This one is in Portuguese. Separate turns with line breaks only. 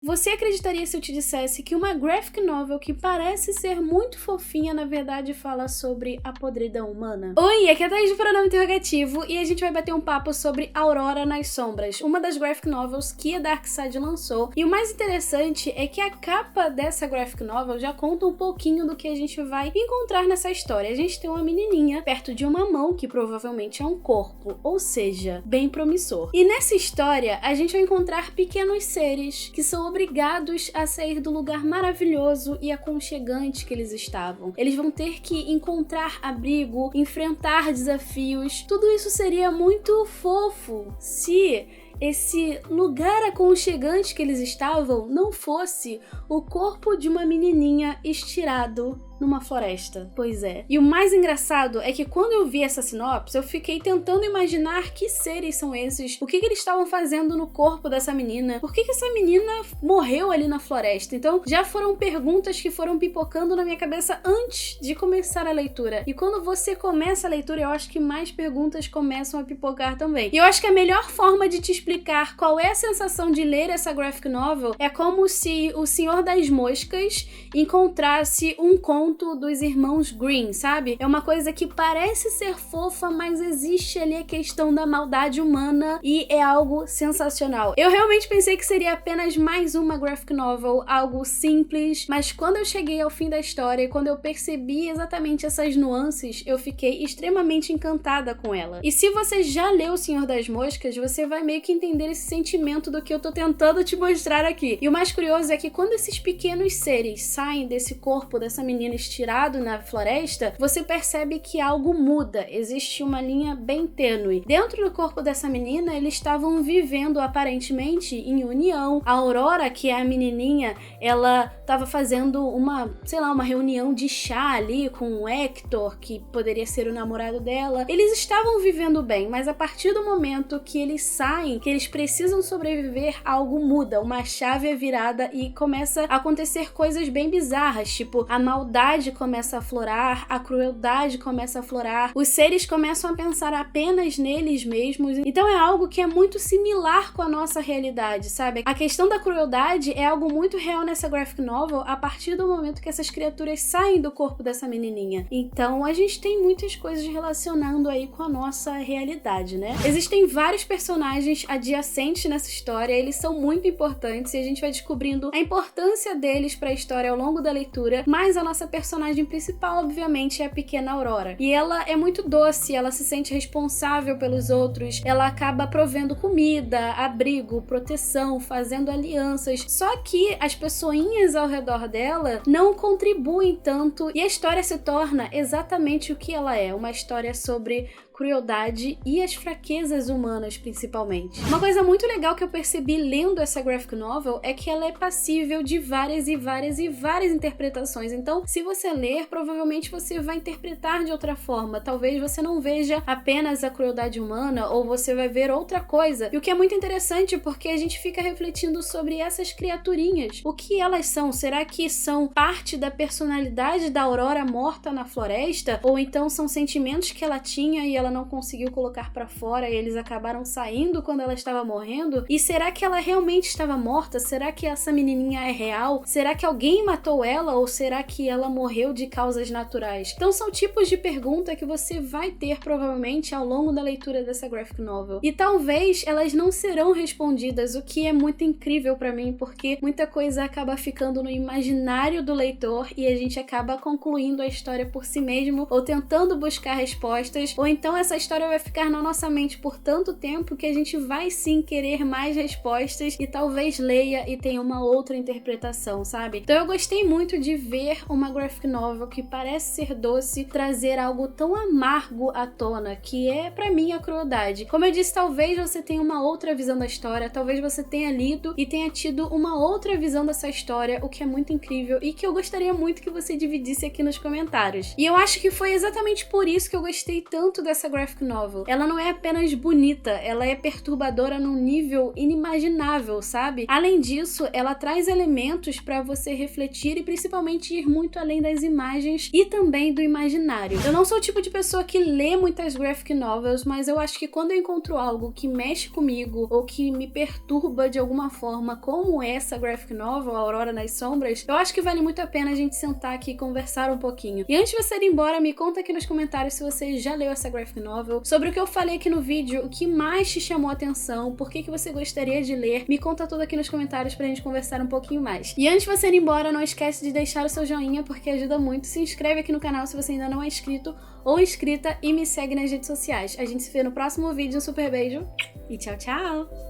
Você acreditaria se eu te dissesse que uma graphic novel que parece ser muito fofinha, na verdade fala sobre a podridão humana? Oi, aqui é a Thaís do Pronome Interrogativo e a gente vai bater um papo sobre Aurora nas Sombras, uma das graphic novels que a Darkside lançou. E o mais interessante é que a capa dessa graphic novel já conta um pouquinho do que a gente vai encontrar nessa história. A gente tem uma menininha perto de uma mão, que provavelmente é um corpo, ou seja, bem promissor. E nessa história, a gente vai encontrar pequenos seres que são obrigados a sair do lugar maravilhoso e aconchegante que eles estavam. Eles vão ter que encontrar abrigo, enfrentar desafios. Tudo isso seria muito fofo se esse lugar aconchegante que eles estavam não fosse o corpo de uma menininha estirado numa floresta. Pois é. E o mais engraçado é que quando eu vi essa sinopse, eu fiquei tentando imaginar que seres são esses, o que eles estavam fazendo no corpo dessa menina, por que essa menina morreu ali na floresta. Então já foram perguntas que foram pipocando na minha cabeça antes de começar a leitura. E quando você começa a leitura, eu acho que mais perguntas começam a pipocar também. E eu acho que a melhor forma de te explicar qual é a sensação de ler essa graphic novel é como se o Senhor das Moscas encontrasse um conto dos irmãos Grimm, sabe? É uma coisa que parece ser fofa, mas existe ali a questão da maldade humana e é algo sensacional. Eu realmente pensei que seria apenas mais uma graphic novel, algo simples, mas quando eu cheguei ao fim da história e quando eu percebi exatamente essas nuances, eu fiquei extremamente encantada com ela. E se você já leu O Senhor das Moscas, você vai meio que entender esse sentimento do que eu tô tentando te mostrar aqui. E o mais curioso é que quando esses pequenos seres saem desse corpo dessa menina estirado na floresta, você percebe que algo muda, existe uma linha bem tênue. Dentro do corpo dessa menina, eles estavam vivendo aparentemente em união. A Aurora, que é a menininha, ela estava fazendo uma reunião de chá ali com o Hector, que poderia ser o namorado dela. Eles estavam vivendo bem, mas a partir do momento que eles saem, que eles precisam sobreviver, algo muda, uma chave é virada e começa a acontecer coisas bem bizarras, tipo a maldade começa a aflorar, a crueldade começa a aflorar, os seres começam a pensar apenas neles mesmos. Então é algo que é muito similar com a nossa realidade, sabe? A questão da crueldade é algo muito real nessa graphic novel a partir do momento que essas criaturas saem do corpo dessa menininha. Então a gente tem muitas coisas relacionando aí com a nossa realidade, né? Existem vários personagens adjacentes nessa história, eles são muito importantes e a gente vai descobrindo a importância deles para a história ao longo da leitura, mas a nossa personagem principal, obviamente, é a pequena Aurora. E ela é muito doce, ela se sente responsável pelos outros, ela acaba provendo comida, abrigo, proteção, fazendo alianças. Só que as pessoinhas ao redor dela não contribuem tanto e a história se torna exatamente o que ela é, uma história sobre crueldade e as fraquezas humanas, principalmente. Uma coisa muito legal que eu percebi lendo essa graphic novel é que ela é passível de várias interpretações. Então, se você ler, provavelmente você vai interpretar de outra forma. Talvez você não veja apenas a crueldade humana, ou você vai ver outra coisa. E o que é muito interessante, porque a gente fica refletindo sobre essas criaturinhas. O que elas são? Será que são parte da personalidade da Aurora morta na floresta? Ou então são sentimentos que ela tinha e ela não conseguiu colocar pra fora e eles acabaram saindo quando ela estava morrendo? E será que ela realmente estava morta? Será que essa menininha é real? Será que alguém matou ela ou será que ela morreu de causas naturais? Então são tipos de pergunta que você vai ter provavelmente ao longo da leitura dessa graphic novel. E talvez elas não serão respondidas, o que é muito incrível pra mim, porque muita coisa acaba ficando no imaginário do leitor e a gente acaba concluindo a história por si mesmo ou tentando buscar respostas, ou então essa história vai ficar na nossa mente por tanto tempo que a gente vai sim querer mais respostas e talvez leia e tenha uma outra interpretação, sabe? Então eu gostei muito de ver uma graphic novel que parece ser doce trazer algo tão amargo à tona, que é pra mim a crueldade. Como eu disse, talvez você tenha uma outra visão da história, talvez você tenha lido e tenha tido uma outra visão dessa história, o que é muito incrível e que eu gostaria muito que você dividisse aqui nos comentários. E eu acho que foi exatamente por isso que eu gostei tanto dessa essa graphic novel. Ela não é apenas bonita, ela é perturbadora num nível inimaginável, sabe? Além disso, ela traz elementos pra você refletir e principalmente ir muito além das imagens e também do imaginário. Eu não sou o tipo de pessoa que lê muitas graphic novels, mas eu acho que quando eu encontro algo que mexe comigo ou que me perturba de alguma forma, como essa graphic novel, Aurora nas Sombras, eu acho que vale muito a pena a gente sentar aqui e conversar um pouquinho. E antes de você ir embora, me conta aqui nos comentários se você já leu essa graphic novel, sobre o que eu falei aqui no vídeo, o que mais te chamou a atenção, por que você gostaria de ler, me conta tudo aqui nos comentários pra gente conversar um pouquinho mais. E antes de você ir embora, não esquece de deixar o seu joinha, porque ajuda muito. Se inscreve aqui no canal se você ainda não é inscrito ou inscrita e me segue nas redes sociais. A gente se vê no próximo vídeo. Um super beijo e tchau, tchau!